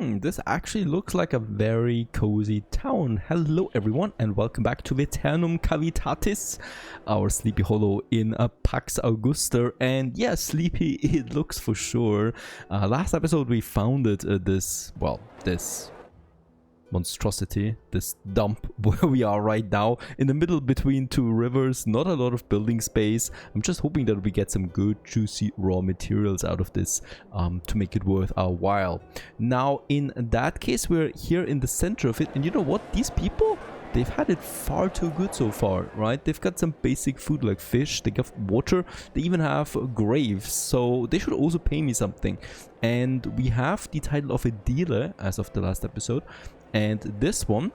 This actually looks like a very cozy town. Hello everyone and welcome back to Veternum Cavitatis, our sleepy hollow in a Pax Augusta. And yeah, sleepy it looks for sure. Last episode we founded this monstrosity, this dump where we are right now, in the middle between two rivers. Not a lot of building space. I'm just hoping that we get some good juicy raw materials out of this to make it worth our while. Now in that case we're here in the center of it, and you know what, these people, they've had it far too good so far, right? They've got some basic food like fish, they got water, they even have graves, so they should also pay me something. And we have the title of a dealer as of the last episode, and this one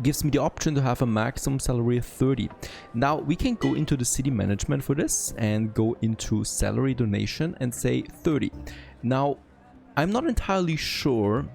gives me the option to have a maximum salary of 30. Now we can go into the city management for this and go into salary donation and say 30. Now I'm not entirely sure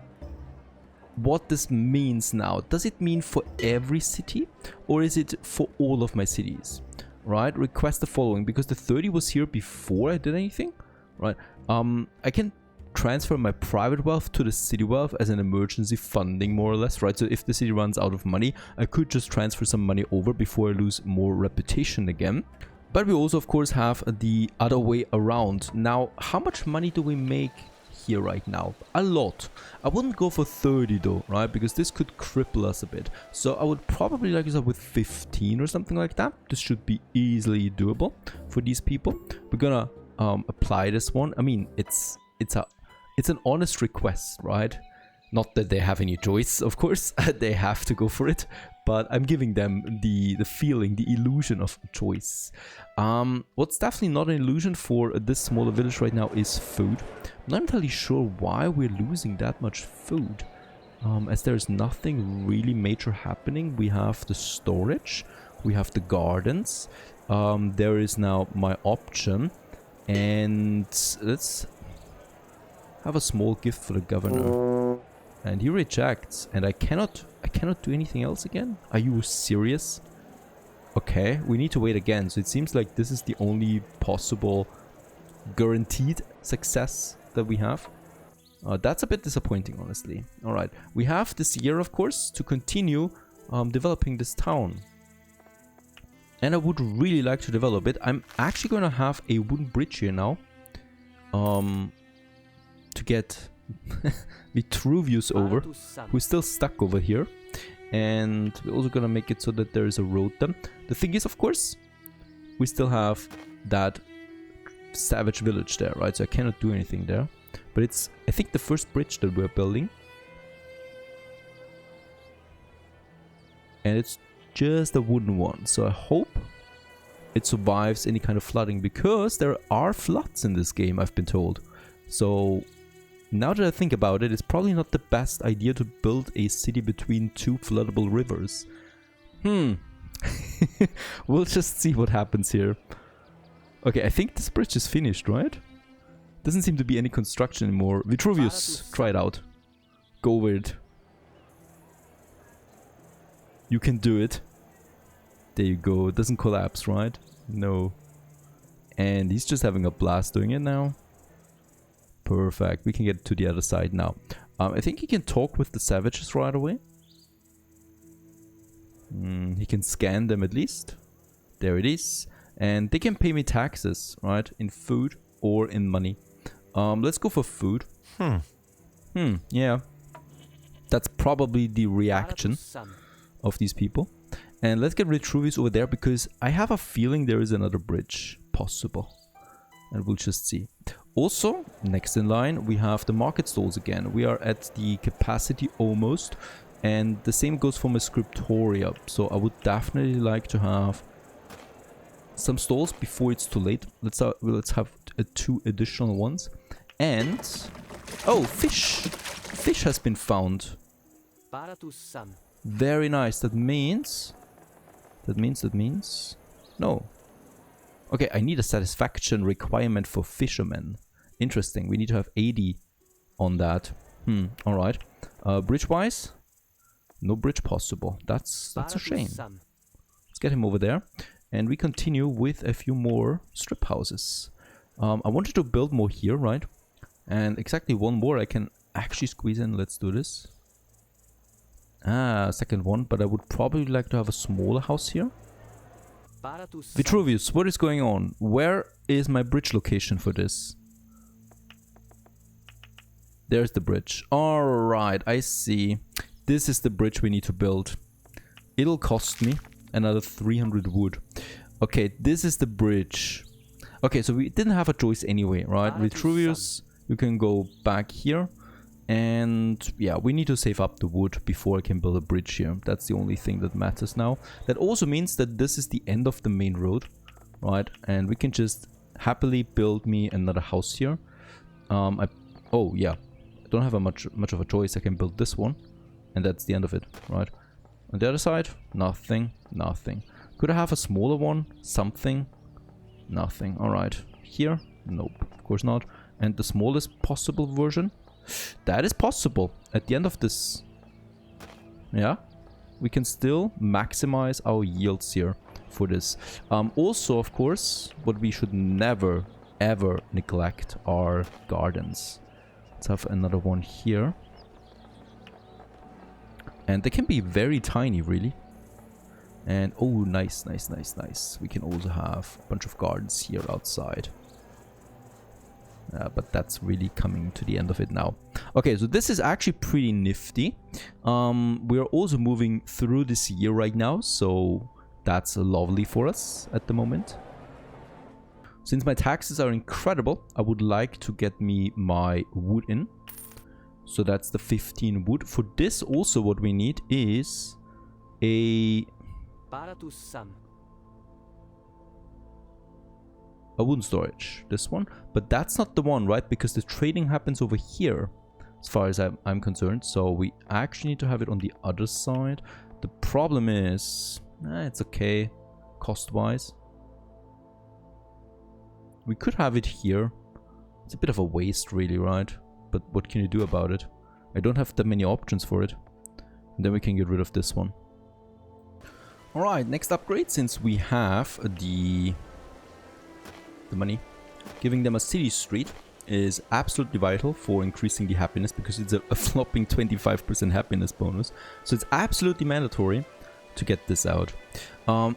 what this means now. Does it mean for every city or is it for all of my cities? Right, request the following, because the 30 was here before I did anything, right? I can transfer my private wealth to the city wealth as an emergency funding, more or less, right? So if the city runs out of money, I could just transfer some money over before I lose more reputation again. But we also of course have the other way around. Now how much money do we make here right now? A lot. I wouldn't go for 30 though, right? Because this could cripple us a bit. So I would probably like to start with 15 or something like that. This should be easily doable for these people. We're gonna apply this one. I mean, it's an honest request, right? Not that they have any choice, of course. They have to go for it, but I'm giving them the feeling, the illusion of choice. What's definitely not an illusion for this smaller village right now is food. I'm not entirely sure why we're losing that much food, as there's nothing really major happening. We have the storage, we have the gardens, there is now my option, and let's have a small gift for the governor. And he rejects, and I cannot do anything else again? Are you serious? Okay, we need to wait again. So it seems like this is the only possible guaranteed success that we have. That's a bit disappointing, honestly. Alright, we have this year, of course, to continue developing this town. And I would really like to develop it. I'm actually going to have a wooden bridge here now. To get Vitruvius over, who's still stuck over here. And we're also gonna make it so that there is a road then. The thing is, of course, we still have that savage village there, right? So I cannot do anything there. But it's, I think, the first bridge that we're building. And it's just a wooden one. So I hope it survives any kind of flooding, because there are floods in this game, I've been told. So now that I think about it, it's probably not the best idea to build a city between two floodable rivers. We'll just see what happens here. Okay, I think this bridge is finished, right? Doesn't seem to be any construction anymore. Vitruvius, try it out. Go over it. You can do it. There you go. It doesn't collapse, right? No. And he's just having a blast doing it now. Perfect. We can get to the other side now. I think he can talk with the savages right away. He can scan them at least. There it is. And they can pay me taxes, right? In food or in money. Let's go for food. Yeah. That's probably the reaction of these people. And let's get Vitruvius over there, because I have a feeling there is another bridge possible. And we'll just see. Also, next in line, we have the market stalls again. We are at the capacity almost. And the same goes for my scriptoria. So I would definitely like to have some stalls before it's too late. Let's have 2 additional ones. And oh, fish! Fish has been found. Very nice. That means. No. Okay, I need a satisfaction requirement for fishermen. Interesting. We need to have 80 on that. Alright. Bridge-wise? No bridge possible. That's a shame. Let's get him over there. And we continue with a few more strip houses. I wanted to build more here, right? And exactly one more I can actually squeeze in. Let's do this. Ah, second one, but I would probably like to have a smaller house here. Vitruvius, what is going on? Where is my bridge location for this? There's the bridge. Alright, I see. This is the bridge we need to build. It'll cost me another 300 wood. Okay, this is the bridge. Okay, so we didn't have a choice anyway, right? Vitruvius, you can go back here. And yeah, we need to save up the wood before I can build a bridge here. That's the only thing that matters now. That also means that this is the end of the main road, right? And we can just happily build me another house here. Oh yeah, I don't have much of a choice. I can build this one, and that's the end of it, right? On the other side, nothing, nothing. Could I have a smaller one? Something? Nothing. All right. Here? Nope, of course not. And the smallest possible version? That is possible. At the end of this, yeah, we can still maximize our yields here for this. Also, of course, what we should never, ever neglect are gardens. Let's have another one here. And they can be very tiny, really. And, oh, nice, nice, nice, nice. We can also have a bunch of gardens here outside. But that's really coming to the end of it now. Okay, so this is actually pretty nifty. We're also moving through this year right now, so that's lovely for us at the moment. Since my taxes are incredible, I would like to get me my wood in. So that's the 15 wood. For this also what we need is a wooden storage, this one. But that's not the one, right? Because the trading happens over here, as far as I'm concerned. So we actually need to have it on the other side. The problem is, it's okay, cost-wise. We could have it here. It's a bit of a waste, really, right? But what can you do about it? I don't have that many options for it. And then we can get rid of this one. Alright, next upgrade, since we have the money. Giving them a city street is absolutely vital for increasing the happiness, because it's a flopping 25% happiness bonus. So it's absolutely mandatory to get this out.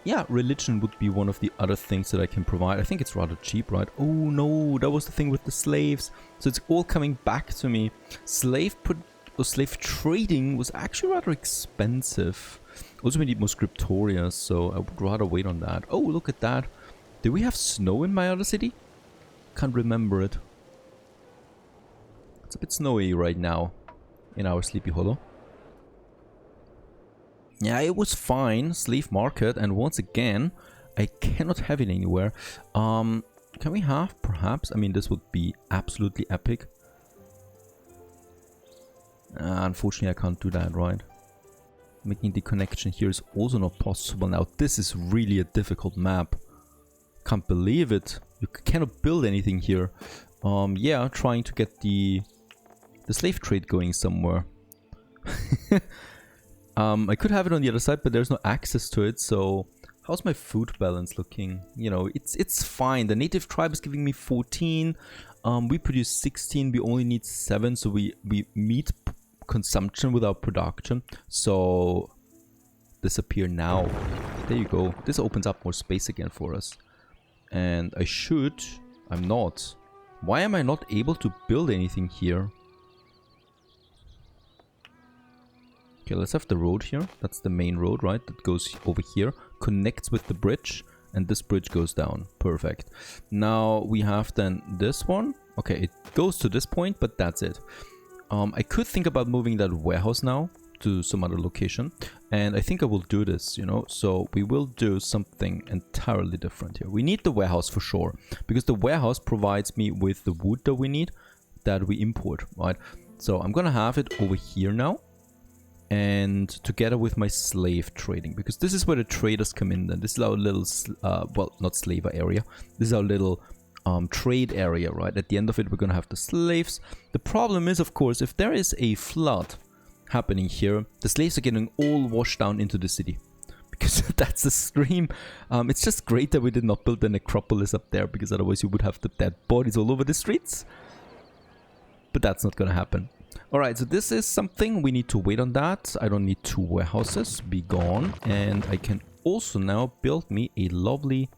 Yeah, religion would be one of the other things that I can provide. I think it's rather cheap, right? Oh no, that was the thing with the slaves. So it's all coming back to me. Slave trading was actually rather expensive. Also, we need more scriptoria, so I would rather wait on that. Oh, look at that. Do we have snow in my other city? Can't remember it. It's a bit snowy right now in our Sleepy Hollow. Yeah, it was fine. Slave market, and once again, I cannot have it anywhere. Can we have, perhaps? I mean, this would be absolutely epic. Unfortunately, I can't do that, right? Making the connection here is also not possible. Now, this is really a difficult map. Can't believe it. You cannot build anything here. Yeah, trying to get the slave trade going somewhere. I could have it on the other side, but there's no access to it. So how's my food balance looking? You know, it's fine. The native tribe is giving me 14. We produce 16. We only need 7, so we meet consumption without production. So disappear now. There you go. This opens up more space again for us. And I'm not. Why am I not able to build anything here? Okay, let's have the road here. That's the main road, right? That goes over here, connects with the bridge, and this bridge goes down. Perfect. Now we have then this one. Okay, it goes to this point, but that's it. I could think about moving that warehouse now to some other location, and I think I will do this, you know. So we will do something entirely different here. We need the warehouse for sure, because the warehouse provides me with the wood that we need, that we import, right? So I'm gonna have it over here now, and together with my slave trading, because this is where the traders come in. And this is our little well, not slaver area, this is our little trade area, right? At the end of it, we're gonna have the slaves. The problem is, of course, if there is a flood happening here, the slaves are getting all washed down into the city, because that's the stream. It's just great that we did not build the necropolis up there, because otherwise you would have the dead bodies all over the streets. But that's not gonna happen. Alright, so this is something we need to wait on that. I don't need 2 warehouses. Be gone. And I can also now build me a lovely,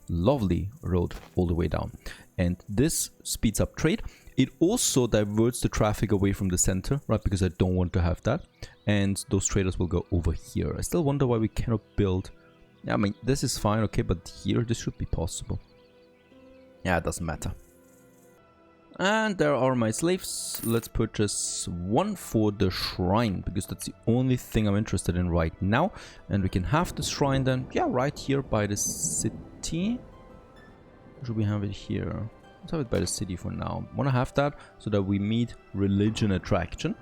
lovely road all the way down. And this speeds up trade. It also diverts the traffic away from the center, right? Because I don't want to have that. And those traders will go over here. I still wonder why we cannot build... Yeah, I mean, this is fine, okay, but here this should be possible. Yeah, it doesn't matter. And there are my slaves. Let's purchase 1 for the shrine, because that's the only thing I'm interested in right now. And we can have the shrine then, yeah, right here by the city. Should we have it here? Let's have it by the city for now. I want to have that so that we meet religion attraction.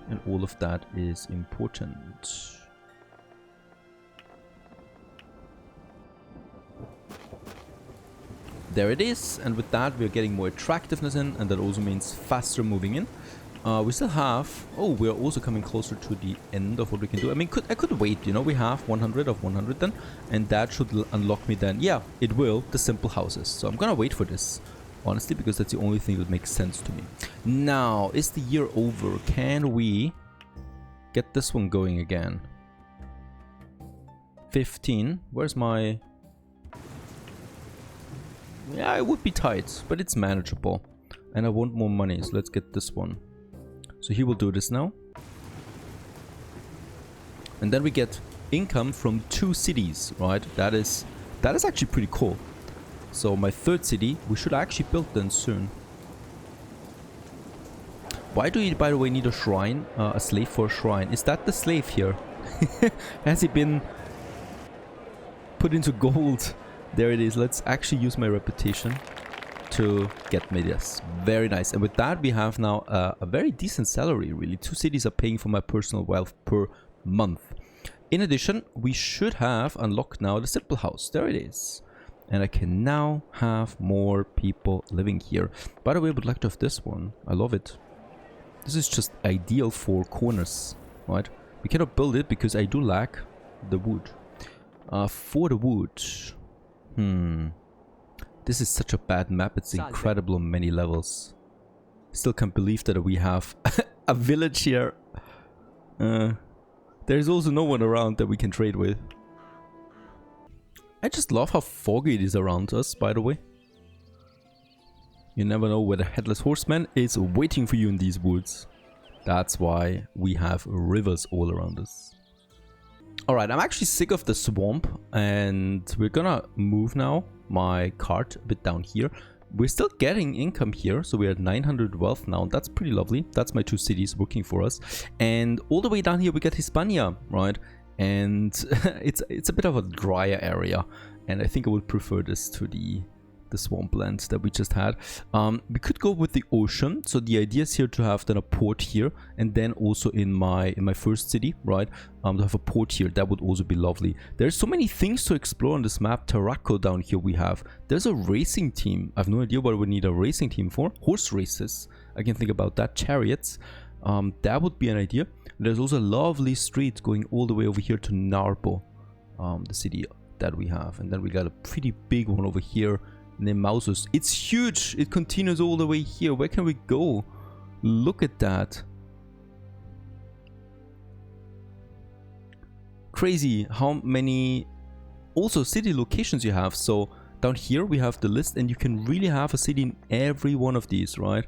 And all of that is important. There it is, and with that we're getting more attractiveness in, and that also means faster moving in. We still have... Oh, we're also coming closer to the end of what we can do. I mean, I could wait, you know, we have 100 of 100 then, and that should unlock me then. Yeah, it will, the simple houses. So I'm gonna wait for this, honestly, because that's the only thing that makes sense to me. Now, is the year over? Can we get this one going again? 15. Where's my... Yeah, it would be tight, but it's manageable. And I want more money, so let's get this one. So he will do this now. And then we get income from 2 cities, right? That is actually pretty cool. So my 3rd city, we should actually build then soon. Why do you, by the way, need a shrine? A slave for a shrine. Is that the slave here? Has he been put into gold? There it is. Let's actually use my reputation to get me this. Very nice. And with that, we have now a very decent salary, really. 2 cities are paying for my personal wealth per month. In addition, we should have unlocked now the simple house. There it is. And I can now have more people living here. By the way, I would like to have this one. I love it. This is just ideal for corners, right? We cannot build it because I do lack the wood. For the wood... This is such a bad map. It's incredible on many levels. Still can't believe that we have a village here. There's also no one around that we can trade with. I just love how foggy it is around us, by the way. You never know where the Headless Horseman is waiting for you in these woods. That's why we have rivers all around us. Alright, I'm actually sick of the swamp, and we're gonna move now my cart a bit down here. We're still getting income here, so we're at 900 wealth now. That's pretty lovely. That's my 2 cities working for us. And all the way down here we get Hispania, right? And it's a bit of a drier area, and I think I would prefer this to the swampland that we just had. We could go with the ocean, so the idea is here to have then a port here, and then also in my 1st city, right, to have a port here. That would also be lovely. There's so many things to explore on this map. Tarraco down here we have. There's a racing team. I have no idea what we need a racing team for. Horse races, I can think about that. Chariots, that would be an idea. There's also a lovely street going all the way over here to Narbo, the city that we have, and then we got a pretty big one over here named Mausus. It's huge. It continues all the way here. Where can we go? Look at that. Crazy how many also city locations you have. So down here we have the list, and you can really have a city in every one of these, right?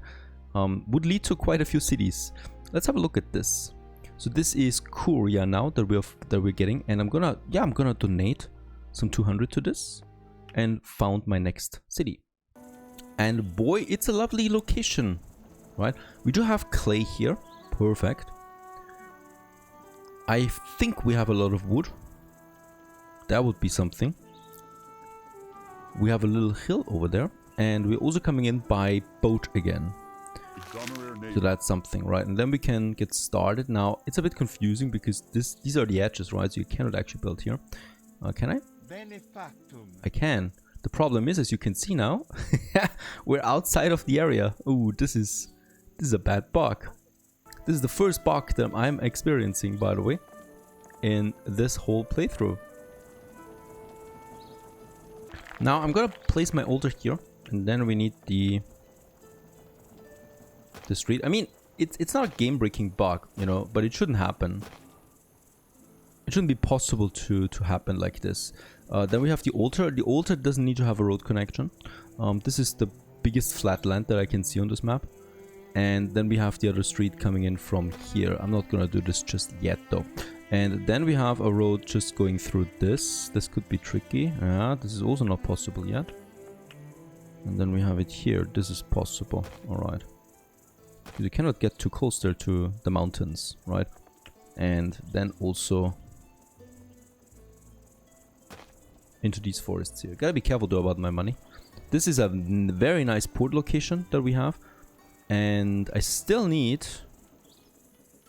Would lead to quite a few cities. Let's have a look at this. So this is Korea now that we're getting, and I'm gonna donate some 200 to this. And found my next city. And boy, it's a lovely location, right? We do have clay here. Perfect. I think we have a lot of wood. That would be something. We have a little hill over there. And we're also coming in by boat again. So that's something, right? And then we can get started. Now, it's a bit confusing because these are the edges, right? So you cannot actually build here. Can I? I can. The problem is, as you can see now, we're outside of the area. Ooh, this is a bad bug. This is the first bug that I'm experiencing, by the way, in this whole playthrough. Now I'm gonna place my altar here, and then we need the street. I mean, it's not a game-breaking bug, you know, but it shouldn't happen. It shouldn't be possible to happen like this. Then we have the altar. The altar doesn't need to have a road connection. This is the biggest flat land that I can see on this map. And then we have the other street coming in from here. I'm not gonna do this just yet though. And then we have a road just going through this. This could be tricky. Yeah, this is also not possible yet. And then we have it here. This is possible. Alright. You cannot get too close there to the mountains, right? And then also into these forests here. Gotta be careful though about my money. This is a very nice port location that we have. And I still need...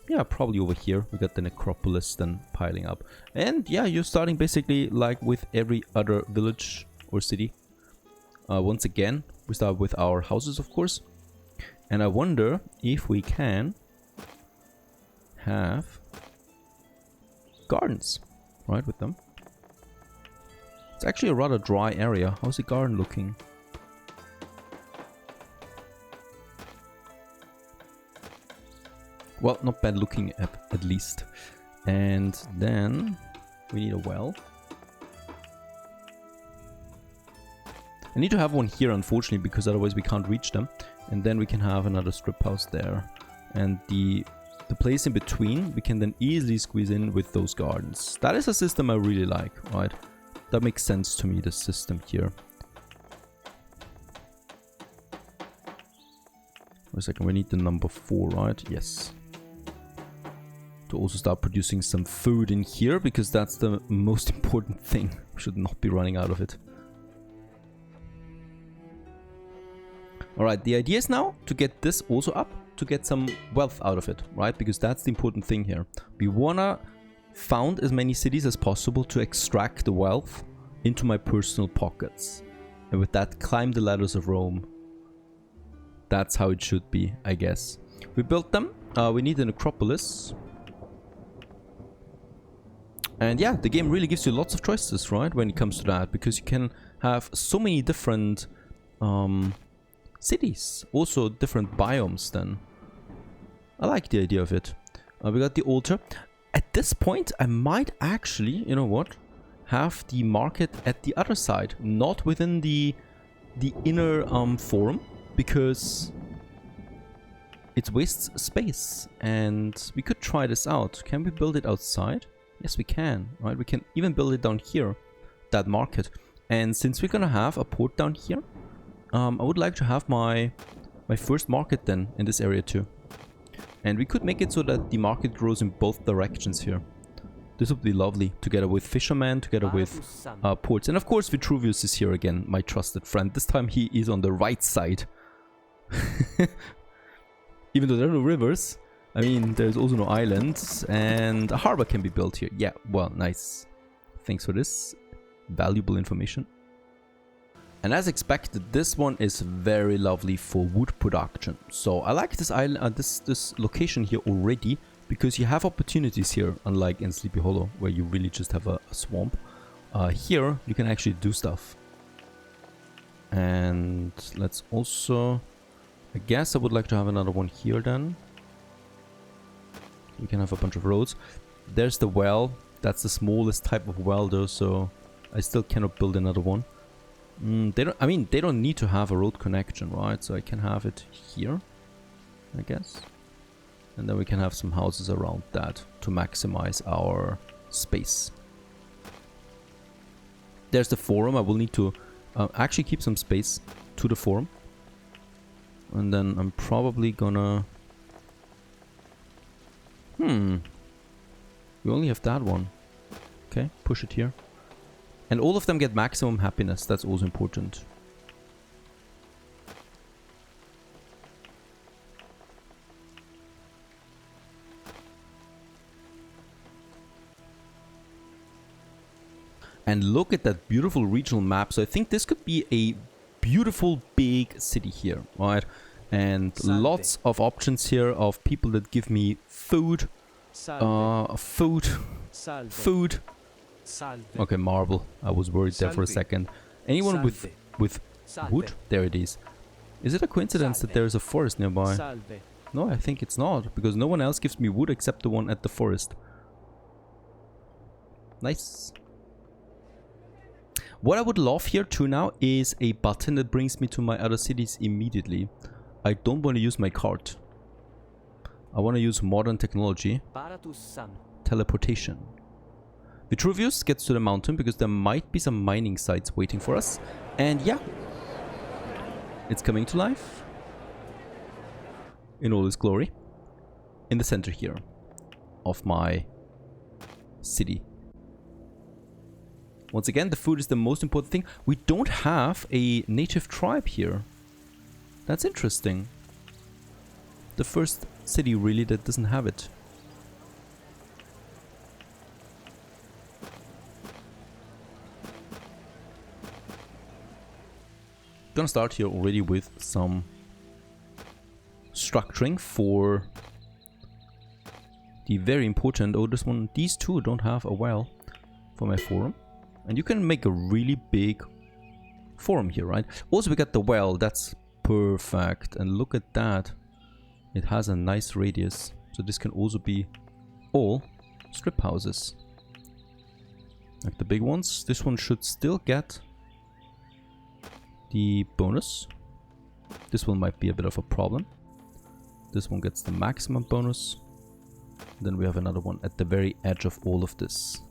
yeah, probably over here. We got the necropolis then piling up. And yeah, you're starting basically like with every other village or city. Once again, we start with our houses, of course. And I wonder if we can have gardens, right, with them. It's actually a rather dry area. How's the garden looking? Well, not bad looking at least. And then we need a well. I need to have one here, unfortunately, because otherwise we can't reach them. And then we can have another strip house there. And the place in between, we can then easily squeeze in with those gardens. That is a system I really like, right? That makes sense to me, this system here. Wait a second, we need the number 4, right? Yes. To also start producing some food in here, because that's the most important thing. We should not be running out of it. Alright, the idea is now to get this also up, to get some wealth out of it, right? Because that's the important thing here. We wanna found as many cities as possible to extract the wealth into my personal pockets. And with that, climb the ladders of Rome. That's how it should be, I guess. We built them. We need an necropolis. And yeah, the game really gives you lots of choices, right? When it comes to that. Because you can have so many different... cities, also different biomes then. I like the idea of it. We got the altar. At this point, I might actually, you know what, have the market at the other side, not within the inner forum, because it wastes space. And we could try this out. Can we build it outside? Yes, we can, right? We can even build it down here, that market. And since we're gonna have a port down here, I would like to have my first market then in this area too. And we could make it so that the market grows in both directions here. This would be lovely, together with fishermen, together with ports. And of course Vitruvius is here again, my trusted friend. This time he is on the right side. Even though there are no rivers, I mean, there's also no islands, and a harbor can be built here. Yeah, well, nice. Thanks for this valuable information. And as expected, this one is very lovely for wood production. So I like this island, this location here already, because you have opportunities here, unlike in Sleepy Hollow, where you really just have a swamp. Here you can actually do stuff. And let's also, I guess I would like to have another one here then. We can have a bunch of roads. There's the well. That's the smallest type of well though, so I still cannot build another one. They don't need to have a road connection, right? So I can have it here, I guess. And then we can have some houses around that to maximize our space. There's the forum. I will need to actually keep some space to the forum. And then I'm probably gonna... we only have that one. Okay, push it here. And all of them get maximum happiness. That's also important. And look at that beautiful regional map. So I think this could be a beautiful big city here, right? And lots of options here of people that give me food. Food. Okay, marble. I was worried there for a second. Anyone with wood? There it is. Is it a coincidence that there is a forest nearby? No, I think it's not, because no one else gives me wood except the one at the forest. Nice. What I would love here too now is a button that brings me to my other cities immediately. I don't want to use my cart. I want to use modern technology. Teleportation. Vitruvius gets to the mountain because there might be some mining sites waiting for us. And yeah, it's coming to life in all its glory. In the center here of my city. Once again, the food is the most important thing. We don't have a native tribe here. That's interesting. The first city really that doesn't have it. Gonna start here already with some structuring for the very important, oh, this one, these two don't have a well for my forum. And you can make a really big forum here, right? Also, we got the well, that's perfect. And look at that. It has a nice radius. So this can also be all strip houses. Like the big ones. This one should still get the bonus. This one might be a bit of a problem. This one gets the maximum bonus. Then we have another one at the very edge of all of this.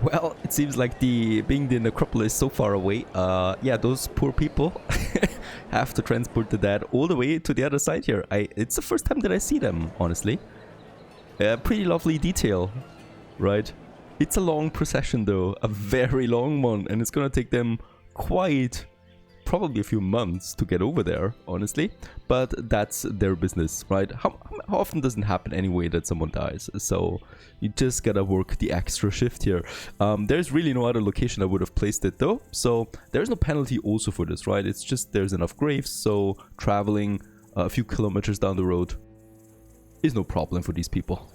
Well, it seems like being the necropolis so far away, yeah, those poor people have to transport the dead all the way to the other side here. It's the first time that I see them, honestly. Pretty lovely detail, right? It's a long procession though, a very long one, and it's gonna take them probably a few months to get over there, honestly. But that's their business, right? How often doesn't happen anyway that someone dies? So you just gotta work the extra shift here. There's really no other location I would have placed it though. So there's no penalty also for this, right? It's just there's enough graves, so traveling a few kilometers down the road is no problem for these people.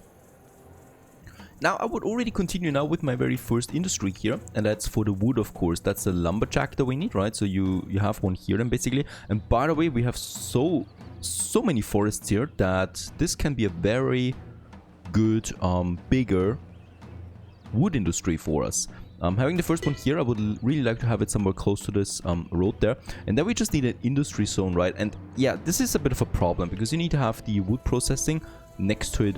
Now, I would already continue now with my very first industry here, and that's for the wood, of course. That's the lumberjack that we need, right? So you have one here then, basically. And by the way, we have so many forests here that this can be a very good, bigger wood industry for us. Having the first one here, I would really like to have it somewhere close to this road there. And then we just need an industry zone, right? And yeah, this is a bit of a problem because you need to have the wood processing next to it,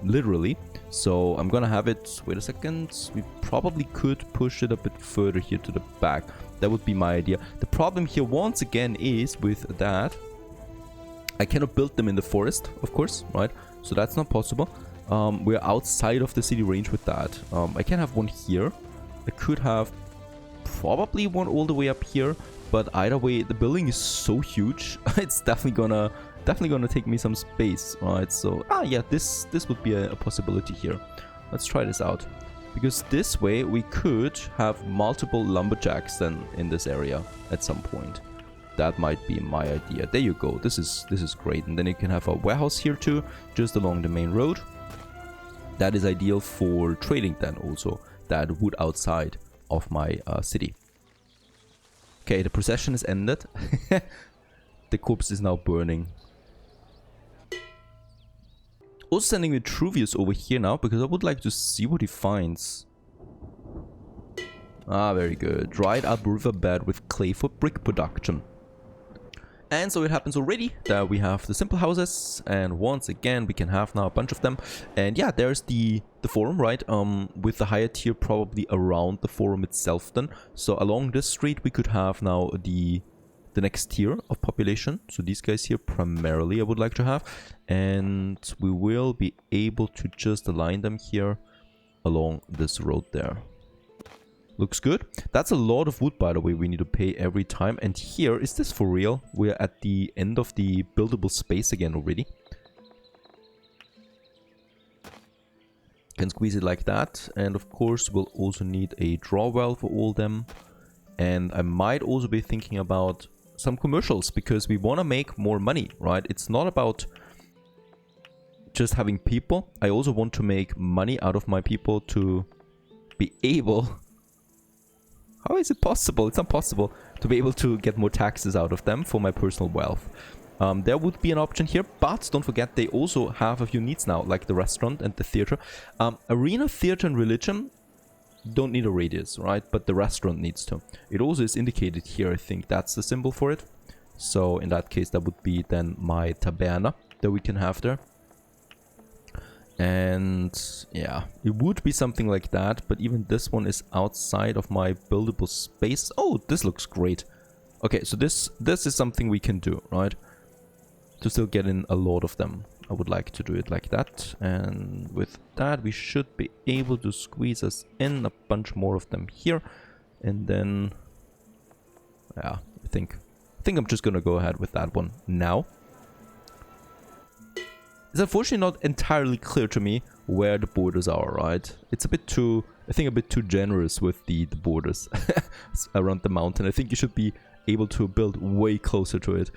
literally. So I'm gonna have it, wait a second, we probably could push it a bit further here to the back. That would be my idea. The problem here once again is with that, I cannot build them in the forest, of course, right? So that's not possible. We're outside of the city range with that. I can have one here. I could have probably one all the way up here, but either way, the building is so huge, it's definitely gonna take me some space, right? So yeah, this would be a possibility here. Let's try this out, because this way we could have multiple lumberjacks then in this area at some point. That might be my idea. There you go. This is great. And then you can have a warehouse here too, just along the main road. That is ideal for trading then also, that wood outside of my city. Okay, the procession is ended. The corpse is now burning. Also sending Vitruvius over here now, because I would like to see what he finds. Ah, very good. Dried up riverbed with clay for brick production. And so it happens already that we have the simple houses, and once again we can have now a bunch of them. And yeah, there's the forum, right? With the higher tier probably around the forum itself then. So along this street we could have now the next tier of population. So these guys here primarily I would like to have, and we will be able to just align them here along this road there. Looks good. That's a lot of wood, by the way, we need to pay every time. And here, is this for real? We're at the end of the buildable space again already. Can squeeze it like that. And of course, we'll also need a draw well for all them. And I might also be thinking about some commercials, because we want to make more money, right? It's not about just having people. I also want to make money out of my people to be able... How is it possible? It's not possible to be able to get more taxes out of them for my personal wealth. There would be an option here, but don't forget they also have a few needs now, like the restaurant and the theater. Arena, theater, and religion don't need a radius, right? But the restaurant needs to. It also is indicated here, I think that's the symbol for it. So in that case, that would be then my taberna that we can have there. And yeah, it would be something like that, but even this one is outside of my buildable space. Oh, this looks great. Okay, so this is something we can do, right? To still get in a lot of them. I would like to do it like that. And with that, we should be able to squeeze us in a bunch more of them here. And then, yeah, I think I'm just gonna go ahead with that one now. It's unfortunately not entirely clear to me where the borders are, right? It's a bit too, I think a bit too generous with the borders around the mountain. I think you should be able to build way closer to it.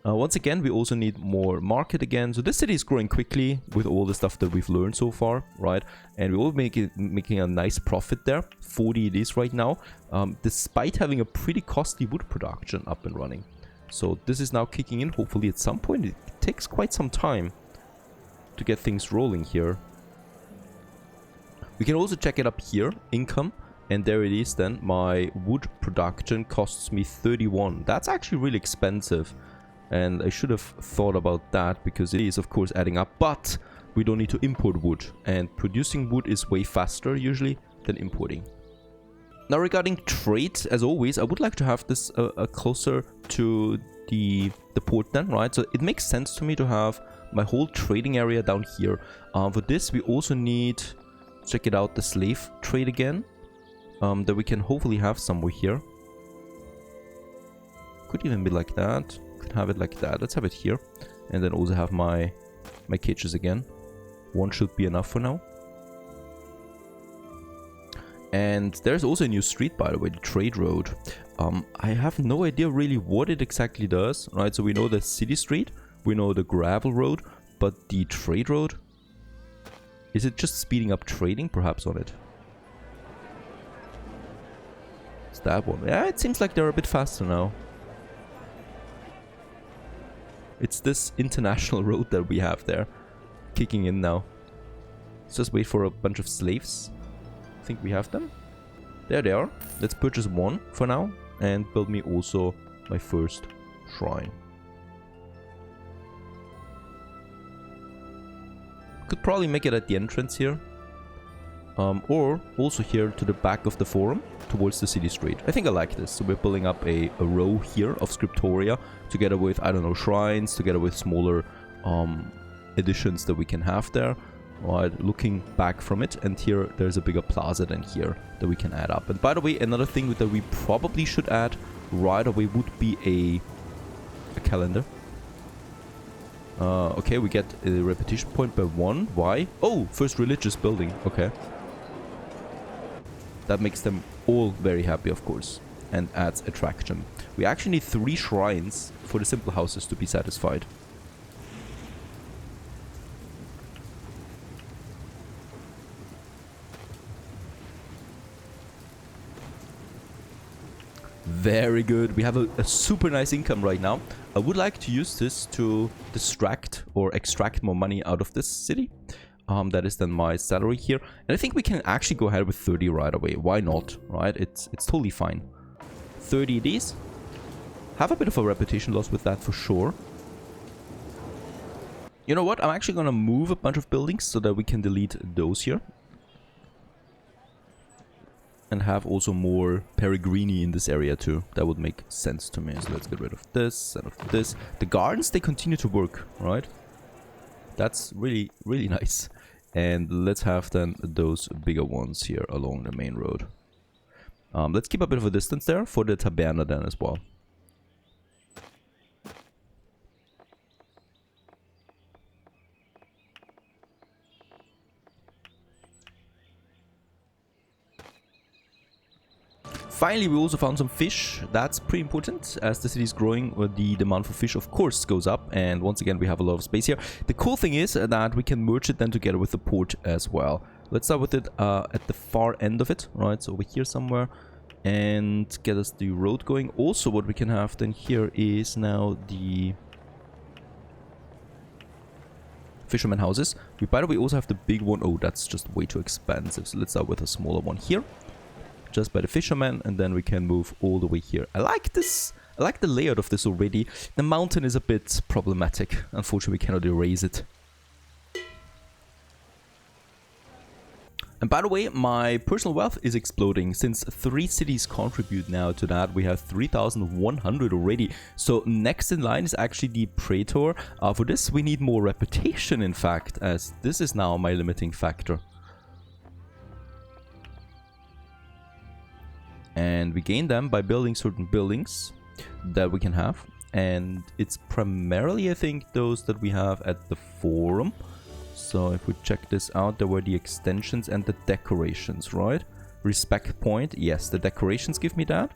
Once again, we also need more market again. So this city is growing quickly with all the stuff that we've learned so far, right? And we're all making a nice profit there. 40 it is right now, despite having a pretty costly wood production up and running. So this is now kicking in, hopefully at some point. It takes quite some time to get things rolling here. We can also check it up here, income, and there it is then. My wood production costs me 31. That's actually really expensive, and I should have thought about that because it is of course adding up, but we don't need to import wood, and producing wood is way faster usually than importing. Now regarding trade, as always, I would like to have this closer to the port then, right? So it makes sense to me to have my whole trading area down here. For this we also need, check it out, the slave trade again, that we can hopefully have somewhere here. Could even be like that, could have it like that. Let's have it here, and then also have my cages again. One should be enough for now. And there's also a new street, by the way, the trade road. I have no idea really what it exactly does, right? So we know the city street, we know the gravel road, but the trade road, is it just speeding up trading perhaps on it? It's that one. Yeah, it seems like they're a bit faster now. It's this international road that we have there kicking in now. Let's just wait for a bunch of slaves. I think we have them. There they are. Let's purchase one for now and build me also my first shrine. Could probably make it at the entrance here. Or also here to the back of the forum towards the city street. I think I like this. So we're building up a row here of scriptoria together with, I don't know, shrines, together with smaller additions that we can have there. Right, looking back from it, and here there's a bigger plaza than here that we can add up. And by the way, another thing that we probably should add right away would be a calendar. Okay, we get a repetition point by 1. Why? Oh, first religious building. Okay. That makes them all very happy, of course, and adds attraction. We actually need 3 shrines for the simple houses to be satisfied. Very good. We have a super nice income right now. I would like to use this to distract or extract more money out of this city. That is then my salary here. And I think we can actually go ahead with 30 right away. Why not, right? It's totally fine. 30 it is. Have a bit of a reputation loss with that for sure. You know what? I'm actually going to move a bunch of buildings so that we can delete those here. And have also more Peregrini in this area too. That would make sense to me. So let's get rid of this and of this. The gardens, they continue to work, right? That's really, really nice. And let's have then those bigger ones here along the main road. Let's keep a bit of a distance there for the taberna then as well. finally, we also found some fish. That's pretty important. As the city is growing, the demand for fish, of course, goes up. And once again, we have a lot of space here. The cool thing is that we can merge it then together with the port as well. Let's start with it at the far end of it, right? So over here somewhere, and get us the road going. Also, what we can have then here is now the fisherman houses. We, by the way, also have the big one. Oh, that's just way too expensive. So let's start with a smaller one here, just by the fisherman, and then we can move all the way here. I like this. I like the layout of this already. The mountain is a bit problematic. Unfortunately, we cannot erase it. And by the way, my personal wealth is exploding. Since 3 cities contribute now to that, we have 3,100 already. So next in line is actually the Praetor. For this, we need more reputation, in fact, as this is now my limiting factor. And we gain them by building certain buildings that we can have. And it's primarily, I think, those that we have at the Forum. So if we check this out, there were the extensions and the decorations, right? Respect point. Yes, the decorations give me that.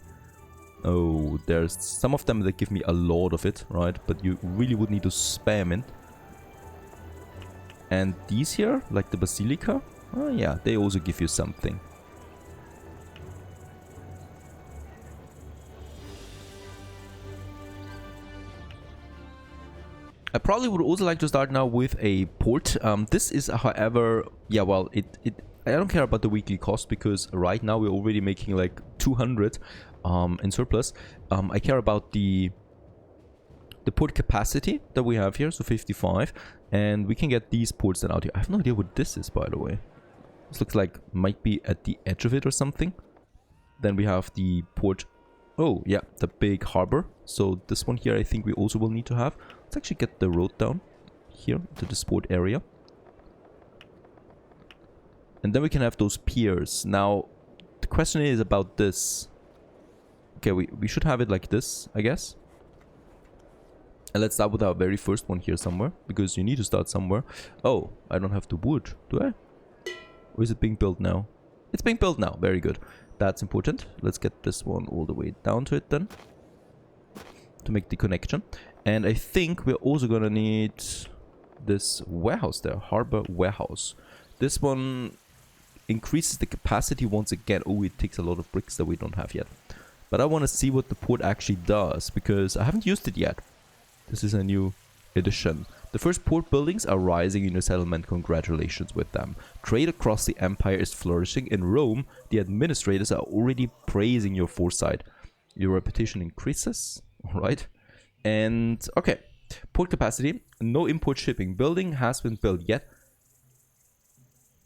Oh, there's some of them that give me a lot of it, right? But you really would need to spam in. And these here, like the Basilica, oh yeah, they also give you something. I probably would also like to start now with a port. This is, however, yeah, well, I don't care about the weekly cost because right now we're already making like 200 in surplus. I care about the port capacity that we have here, so 55, and we can get these ports then out here. I have no idea what this is, by the way. This looks like might be at the edge of it or something. Then we have the port. Oh, yeah, the big harbor. So this one here I think we also will need to have. Let's actually get the road down here to the sport area. And then we can have those piers. Now, the question is about this. Okay, we should have it like this, I guess. And let's start with our very first one here somewhere, because you need to start somewhere. Oh, I don't have the wood, do I? Or is it being built now? It's being built now, very good. That's important. Let's get this one all the way down to it then, to make the connection. And I think we're also gonna need this warehouse there, harbor warehouse. This one increases the capacity once again. Oh, it takes a lot of bricks that we don't have yet. But I want to see what the port actually does, because I haven't used it yet. This is a new edition. The first port buildings are rising in your settlement. Congratulations with them. Trade across the empire is flourishing. In Rome, the administrators are already praising your foresight. Your reputation increases. Alright. And, okay. Port capacity. No import shipping. Building has been built yet.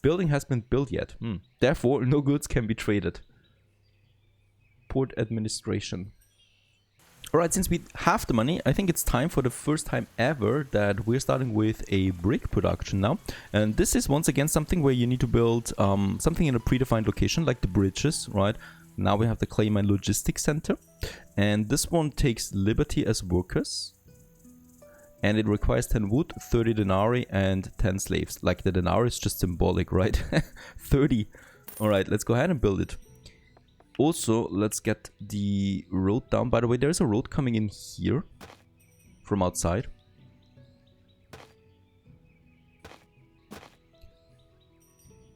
Building has been built yet. Therefore, no goods can be traded. Port administration. Alright, since we have the money, I think it's time for the first time ever that we're starting with a brick production now. And this is once again something where you need to build something in a predefined location, like the bridges, right? Now we have the clay mine logistics center. And this one takes Liberty as workers. And it requires 10 wood, 30 denarii, and 10 slaves. Like the denarii is just symbolic, right? 30. Alright, let's go ahead and build it. Also, let's get the road down. By the way, there's a road coming in here from outside.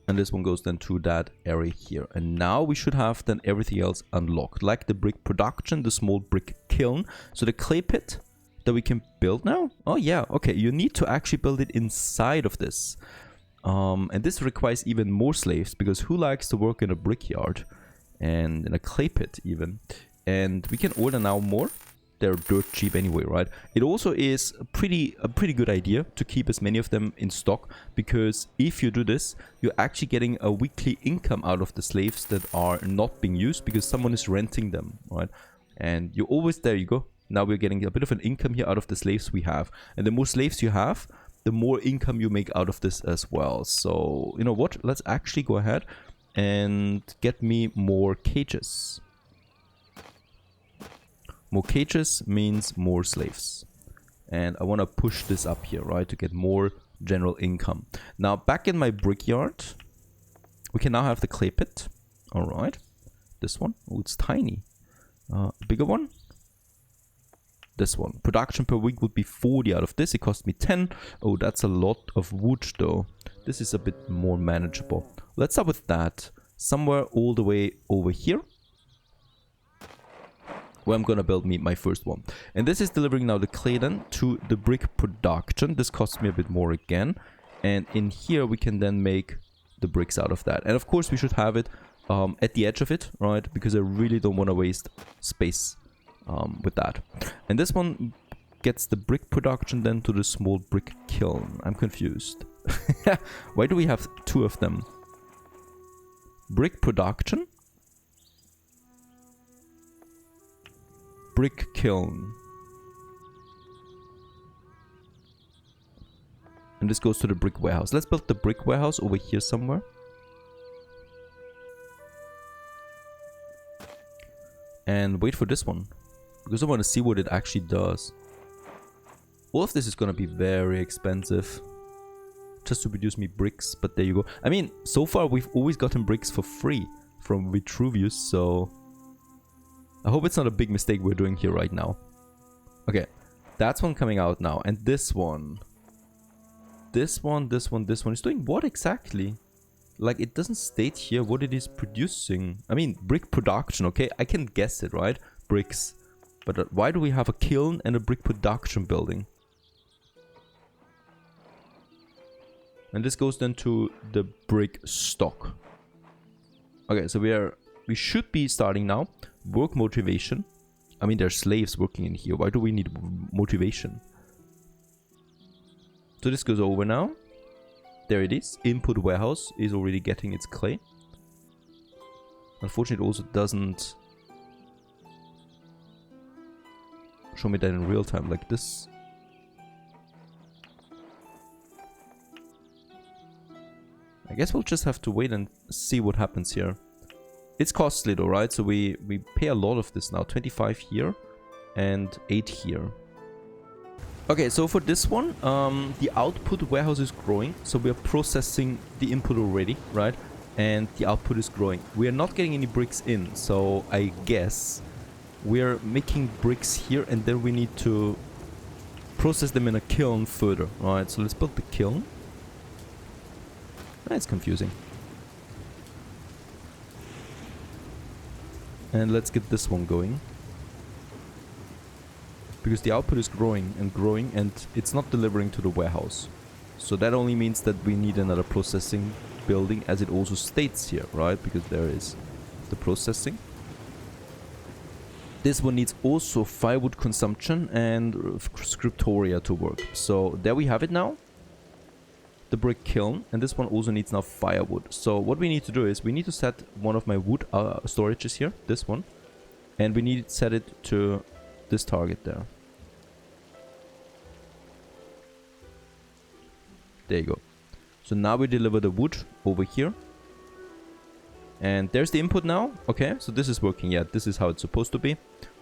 And this one goes then to that area here. And now we should have then everything else unlocked. Like the brick production, the small brick kiln. So the clay pit that we can build now. Oh yeah, okay. You need to actually build it inside of this. And this requires even more slaves, because who likes to work in a brickyard? And in a clay pit even. And we can order now more. They're dirt cheap anyway, right? It also is a pretty good idea to keep as many of them in stock, because if you do this, you're actually getting a weekly income out of the slaves that are not being used because someone is renting them, right? And you always, there you go. Now we're getting a bit of an income here out of the slaves we have. And the more slaves you have, the more income you make out of this as well. So, you know what? Let's actually go ahead and get me more cages. More cages means more slaves. And I want to push this up here, right, to get more general income. Now, back in my brickyard, we can now have the clay pit. Alright. This one? Oh, it's tiny. Bigger one? This one. Production per week would be 40 out of this. It cost me 10. Oh, that's a lot of wood though. This is a bit more manageable. Let's start with that. Somewhere all the way over here, where I'm gonna build me my first one. And this is delivering now the clay then to the brick production. This costs me a bit more again. And in here we can then make the bricks out of that. And of course we should have it at the edge of it, right? Because I really don't want to waste space with that. And this one gets the brick production then to the small brick kiln. I'm confused. Why do we have two of them? Brick production? Brick kiln. And this goes to the brick warehouse. Let's build the brick warehouse over here somewhere. And wait for this one, because I want to see what it actually does. All of this is going to be very expensive just to produce me bricks, but there you go. I mean, so far we've always gotten bricks for free from Vitruvius, so I hope it's not a big mistake we're doing here right now. Okay, that's one coming out now. And this one. This one is doing what exactly? Like, it doesn't state here what it is producing. I mean, brick production, okay? I can guess it, right? Bricks. But why do we have a kiln and a brick production building? And this goes then to the brick stock. Okay, so we should be starting now. Work motivation. I mean, there's slaves working in here. Why do we need motivation? So this goes over now. There it is. Input warehouse is already getting its clay. Unfortunately, it also doesn't show me that in real time like this. I guess we'll just have to wait and see what happens here. It's costly though, right? So we pay a lot of this now. 25 here and 8 here. Okay, so for this one, the output warehouse is growing. So we are processing the input already, right? And the output is growing. We are not getting any bricks in. So I guess we're making bricks here and then we need to process them in a kiln further. Alright, so let's build the kiln. That's confusing. And let's get this one going. Because the output is growing and it's not delivering to the warehouse. So that only means that we need another processing building, as it also states here, right? Because there is the processing. This one needs also firewood consumption and scriptoria to work. So there we have it now. The brick kiln, and this one also needs now firewood. So what we need to do is we need to set one of my wood storages here, this one, and we need to set it to this target there. There you go. So now we deliver the wood over here. And there's the input now. Okay, so this is working. Yeah, this is how it's supposed to be.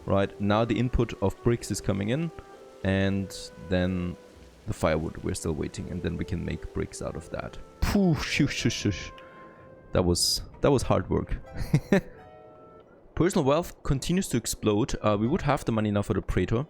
Right, now the input of bricks is coming in. And then the firewood, we're still waiting. And then we can make bricks out of that. Phew, shush, shush, shush. That was hard work. Personal wealth continues to explode. We would have the money now for the Praetor.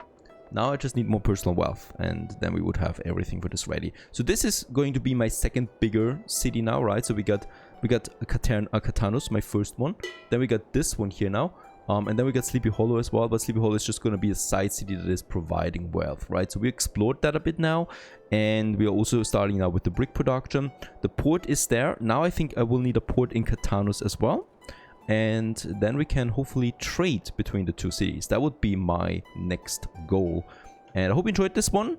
Now I just need more personal wealth, and then we would have everything for this ready. So this is going to be my second bigger city now, right? So we got Catanus, my first one. Then we got this one here now. And then we got Sleepy Hollow as well, but Sleepy Hollow is just going to be a side city that is providing wealth, right? So we explored that a bit now, and we are also starting now with the brick production. The port is there. Now I think I will need a port in Catanus as well. And then we can hopefully trade between the two cities. That would be my next goal. And I hope you enjoyed this one.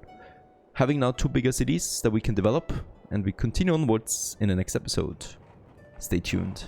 Having now two bigger cities that we can develop. And we continue onwards in the next episode. Stay tuned.